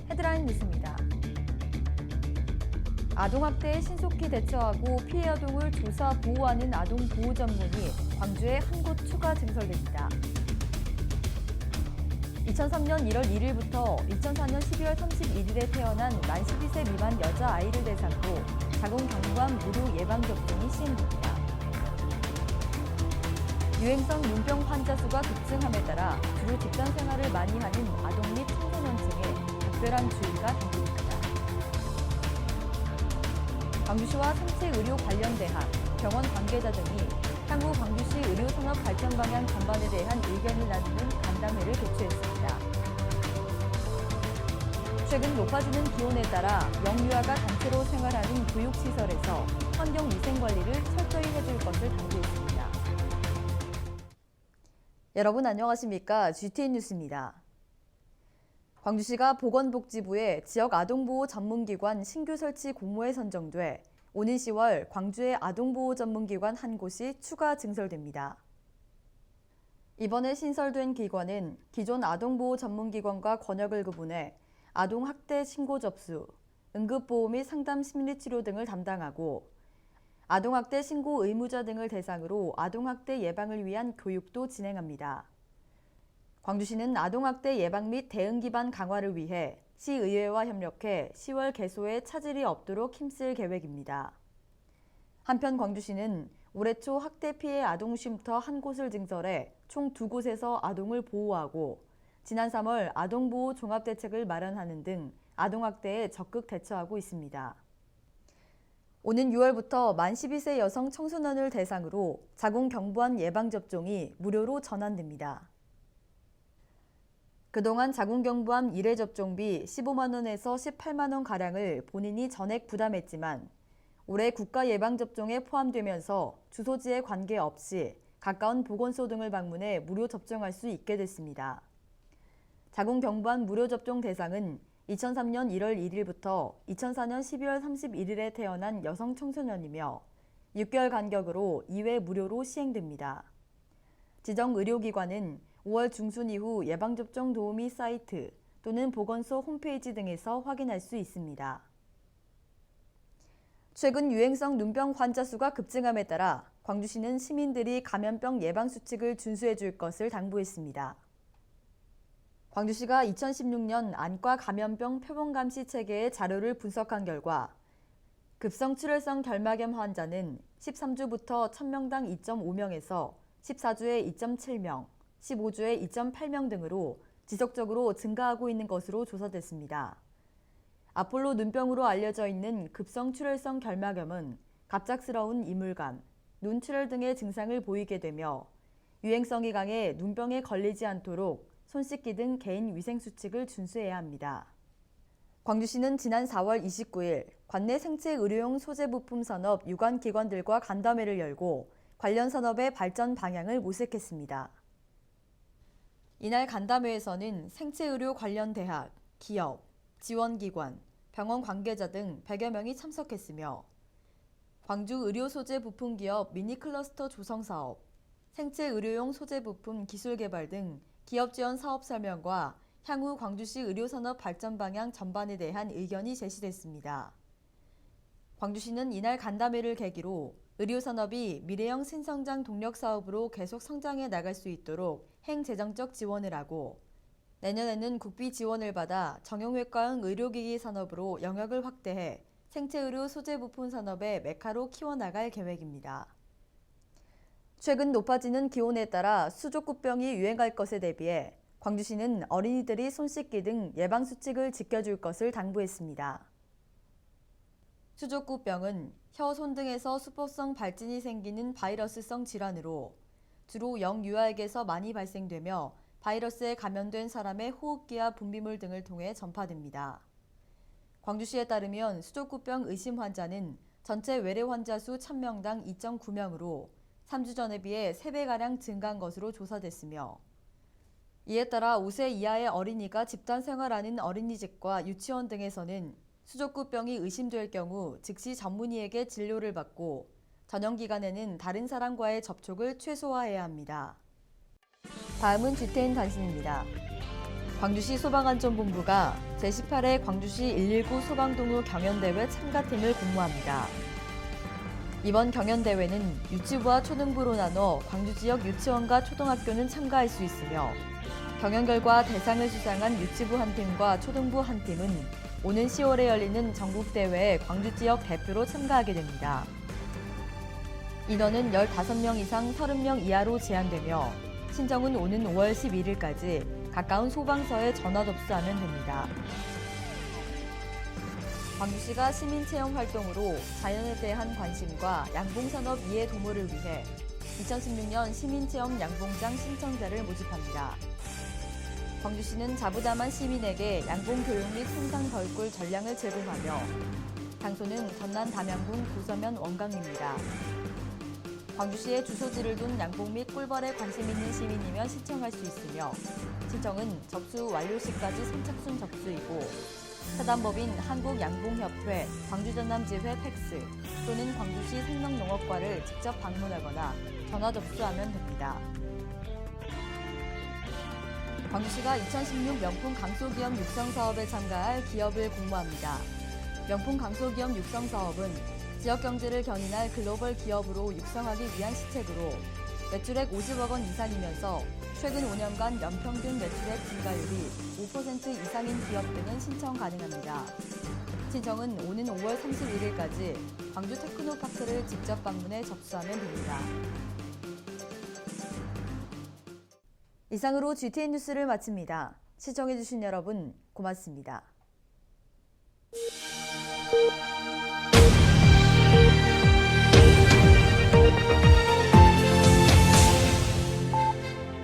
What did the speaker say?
헤드라인 뉴스입니다. 아동학대에 신속히 대처하고 피해 아동을 조사, 보호하는 아동보호 전문이 광주에 한 곳 추가 증설됩니다. 2003년 1월 1일부터 2004년 12월 31일에 태어난 만 12세 미만 여자아이를 대상으로 자궁경부암 무료 예방접종이 시행됩니다. 유행성 눈병 환자 수가 급증함에 따라 주로 직장 생활을 많이 하는 아동 및 청소년층에 특별한 주의가 당깁니다. 광주시와 생체의료 관련 대학, 병원 관계자 등이 향후 광주시 의료산업 발전 방향 전반에 대한 의견을 나누는 간담회를 개최했습니다. 최근 높아지는 기온에 따라 영유아가 단체로 생활하는 교육시설에서 환경위생관리를 철저히 해줄 것을 당부했습니다. 여러분 안녕하십니까? GTN 뉴스입니다. 광주시가 보건복지부의 지역아동보호 전문기관 신규 설치 공모에 선정돼 오는 10월 광주의 아동보호 전문기관 한 곳이 추가 증설됩니다. 이번에 신설된 기관은 기존 아동보호 전문기관과 권역을 구분해 아동학대 신고 접수, 응급보호 및 상담 심리치료 등을 담당하고 아동학대 신고 의무자 등을 대상으로 아동학대 예방을 위한 교육도 진행합니다. 광주시는 아동학대 예방 및 대응 기반 강화를 위해 시의회와 협력해 10월 개소에 차질이 없도록 힘쓸 계획입니다. 한편 광주시는 올해 초 학대 피해 아동 쉼터 한 곳을 증설해 총 2곳에서 아동을 보호하고 지난 3월 아동보호 종합대책을 마련하는 등 아동학대에 적극 대처하고 있습니다. 오는 6월부터 만 12세 여성 청소년을 대상으로 자궁경부암 예방접종이 무료로 전환됩니다. 그동안 자궁경부암 1회 접종비 15만 원에서 18만 원가량을 본인이 전액 부담했지만 올해 국가예방접종에 포함되면서 주소지에 관계없이 가까운 보건소 등을 방문해 무료 접종할 수 있게 됐습니다. 자궁경부암 무료 접종 대상은 2003년 1월 1일부터 2004년 12월 31일에 태어난 여성 청소년이며 6개월 간격으로 2회 무료로 시행됩니다. 지정 의료기관은 5월 중순 이후 예방접종 도우미 사이트 또는 보건소 홈페이지 등에서 확인할 수 있습니다. 최근 유행성 눈병 환자 수가 급증함에 따라 광주시는 시민들이 감염병 예방 수칙을 준수해 줄 것을 당부했습니다. 광주시가 2016년 안과 감염병 표본감시 체계의 자료를 분석한 결과 급성 출혈성 결막염 환자는 13주부터 1000명당 2.5명에서 14주에 2.7명, 15주에 2.8명 등으로 지속적으로 증가하고 있는 것으로 조사됐습니다. 아폴로 눈병으로 알려져 있는 급성 출혈성 결막염은 갑작스러운 이물감, 눈 출혈 등의 증상을 보이게 되며 유행성이 강해 눈병에 걸리지 않도록 손 씻기 등 개인 위생 수칙을 준수해야 합니다. 광주시는 지난 4월 29일 관내 생체 의료용 소재 부품 산업 유관 기관들과 간담회를 열고 관련 산업의 발전 방향을 모색했습니다. 이날 간담회에서는 생체의료 관련 대학, 기업, 지원기관, 병원 관계자 등 100여 명이 참석했으며 광주 의료소재 부품기업 미니클러스터 조성사업, 생체의료용 소재 부품 기술개발 등 기업 지원 사업 설명과 향후 광주시 의료산업 발전 방향 전반에 대한 의견이 제시됐습니다. 광주시는 이날 간담회를 계기로 의료산업이 미래형 신성장 동력 사업으로 계속 성장해 나갈 수 있도록 행재정적 지원을 하고 내년에는 국비 지원을 받아 정형외과형 의료기기 산업으로 영역을 확대해 생체의료 소재 부품 산업의 메카로 키워나갈 계획입니다. 최근 높아지는 기온에 따라 수족구병이 유행할 것에 대비해 광주시는 어린이들이 손 씻기 등 예방수칙을 지켜줄 것을 당부했습니다. 수족구병은 혀, 손 등에서 수포성 발진이 생기는 바이러스성 질환으로 주로 영유아에게서 많이 발생되며 바이러스에 감염된 사람의 호흡기와 분비물 등을 통해 전파됩니다. 광주시에 따르면 수족구병 의심 환자는 전체 외래 환자 수 1000명당 2.9명으로 3주 전에 비해 3배가량 증가한 것으로 조사됐으며 이에 따라 5세 이하의 어린이가 집단 생활하는 어린이집과 유치원 등에서는 수족구병이 의심될 경우 즉시 전문의에게 진료를 받고 전형 기간에는 다른 사람과의 접촉을 최소화해야 합니다. 다음은 GTN 단신입니다. 광주시 소방안전본부가 제18회 광주시 119 소방동호 경연대회 참가팀을 공모합니다. 이번 경연대회는 유치부와 초등부로 나눠 광주 지역 유치원과 초등학교는 참가할 수 있으며 경연 결과 대상을 수상한 유치부 한 팀과 초등부 한 팀은 오는 10월에 열리는 전국대회에 광주 지역 대표로 참가하게 됩니다. 인원은 15명 이상 30명 이하로 제한되며 신청은 오는 5월 11일까지 가까운 소방서에 전화 접수하면 됩니다. 광주시가 시민체험 활동으로 자연에 대한 관심과 양봉산업 이해 도모를 위해 2016년 시민체험 양봉장 신청자를 모집합니다. 광주시는 자부담한 시민에게 양봉 교육 및 손상 덜꿀 전량을 제공하며 장소는 전남 담양군 구서면 원강입니다. 광주시에 주소지를 둔 양봉 및 꿀벌에 관심 있는 시민이면 신청할 수 있으며 신청은 접수 완료 시까지 선착순 접수이고 사단법인 한국양봉협회, 광주전남지회 팩스 또는 광주시 생명농업과를 직접 방문하거나 전화 접수하면 됩니다. 광주시가 2016 명품 강소기업 육성 사업에 참가할 기업을 공모합니다. 명품 강소기업 육성 사업은 지역 경제를 견인할 글로벌 기업으로 육성하기 위한 시책으로 매출액 50억 원 이상이면서 최근 5년간 연평균 매출액 증가율이 5% 이상인 기업 등은 신청 가능합니다. 신청은 오는 5월 31일까지 광주 테크노파크를 직접 방문해 접수하면 됩니다. 이상으로 GTN 뉴스를 마칩니다. 시청해주신 여러분 고맙습니다.